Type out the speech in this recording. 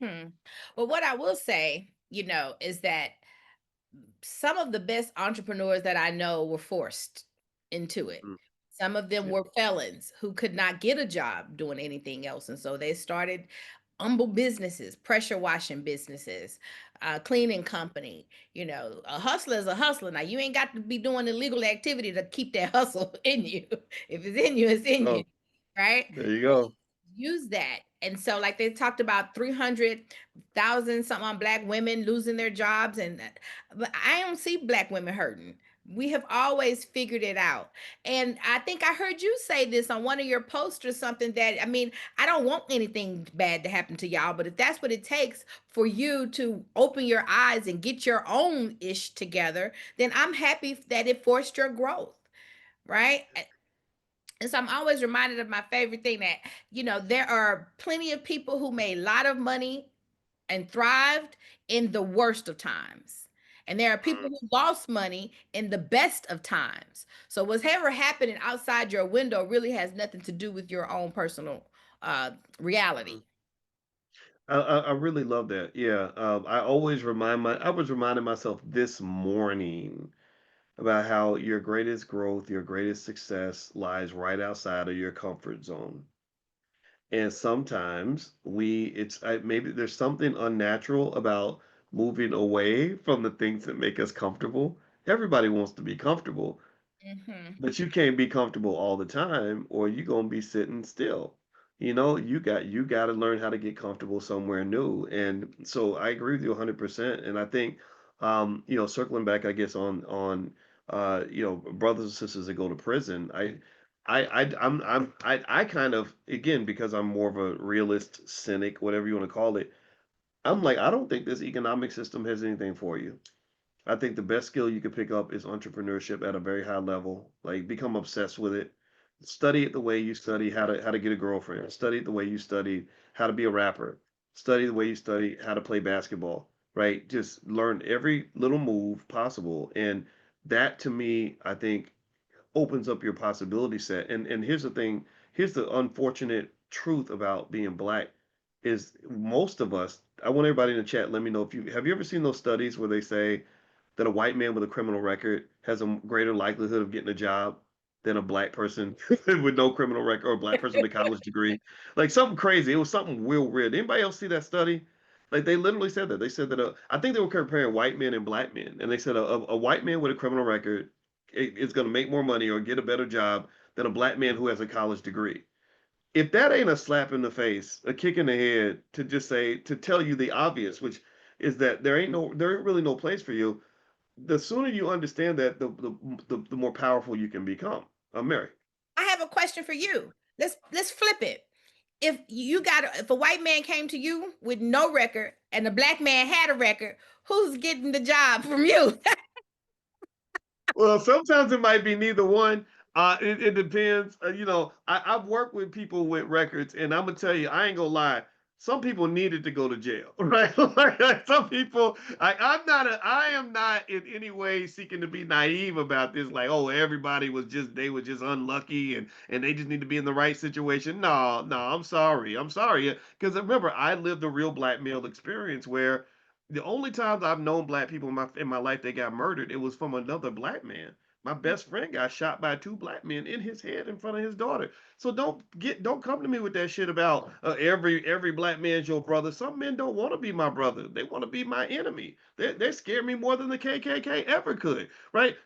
Hmm. Well, what I will say, is that some of the best entrepreneurs that I know were forced into it. Mm, Some of them yeah. were felons who could not get a job doing anything else. And so they started humble businesses, pressure washing businesses, cleaning company. A hustler is a hustler. Now, you ain't got to be doing illegal activity to keep that hustle in you. If it's in you, it's in you. Oh, Right? there you go. Use that. And so, like they talked about 300,000 something on black women losing their jobs, but I don't see black women hurting. We have always figured it out. And I think I heard you say this on one of your posts or something that, I mean, I don't want anything bad to happen to y'all, but if that's what it takes for you to open your eyes and get your own ish together, then I'm happy that it forced your growth. Right. And so I'm always reminded of my favorite thing that, there are plenty of people who made a lot of money and thrived in the worst of times. And there are people Mm, who lost money in the best of times. So whatever happening outside your window really has nothing to do with your own personal reality. mm. I really love that. Yeah. I was reminding myself this morning about how your greatest growth, your greatest success lies right outside of your comfort zone. And sometimes maybe there's something unnatural about moving away from the things that make us comfortable. Everybody wants to be comfortable, Hmm. but you can't be comfortable all the time or you're going to be sitting still. You got to learn how to get comfortable somewhere new. And so I agree with you 100%. And I think circling back I guess on brothers and sisters that go to prison, I kind of, again, because I'm more of a realist, cynic, whatever you want to call it. I'm like, I don't think this economic system has anything for you. I think the best skill you could pick up is entrepreneurship at a very high level. Like, become obsessed with it. Study it the way you study how to get a girlfriend. Study it the way you study how to be a rapper. Study the way you study how to play basketball. Right? Just learn every little move possible. And that, to me, I think, opens up your possibility set. And here's the thing, here's the unfortunate truth about being black is most of us, I want everybody in the chat, let me know if you ever seen those studies where they say that a white man with a criminal record has a greater likelihood of getting a job than a black person with no criminal record or a black person with a college degree. Like something crazy. It was something real weird. Anybody else see that study? Like they literally said that. They said that I think they were comparing white men and black men, and they said a white man with a criminal record is going to make more money or get a better job than a black man who has a college degree. If that ain't a slap in the face, a kick in the head to tell you the obvious, which is that there ain't really no place for you, the sooner you understand that, the more powerful you can become. Mary. I have a question for you. Let's flip it. If a white man came to you with no record and a black man had a record, who's getting the job from you? Well, sometimes it might be neither one. It depends. I've worked with people with records, and I'm gonna tell you, I ain't gonna lie. Some people needed to go to jail, right? Like, some people, I am not in any way seeking to be naive about this. Like, oh, they were just unlucky, and they just need to be in the right situation. No, no, I'm sorry, because remember, I lived a real black male experience where the only times I've known black people in my life that got murdered, it was from another black man. My best friend got shot by two black men in his head in front of his daughter. So don't come to me with that shit about every black man's your brother. Some men don't want to be my brother. They want to be my enemy. They scare me more than the KKK ever could, right?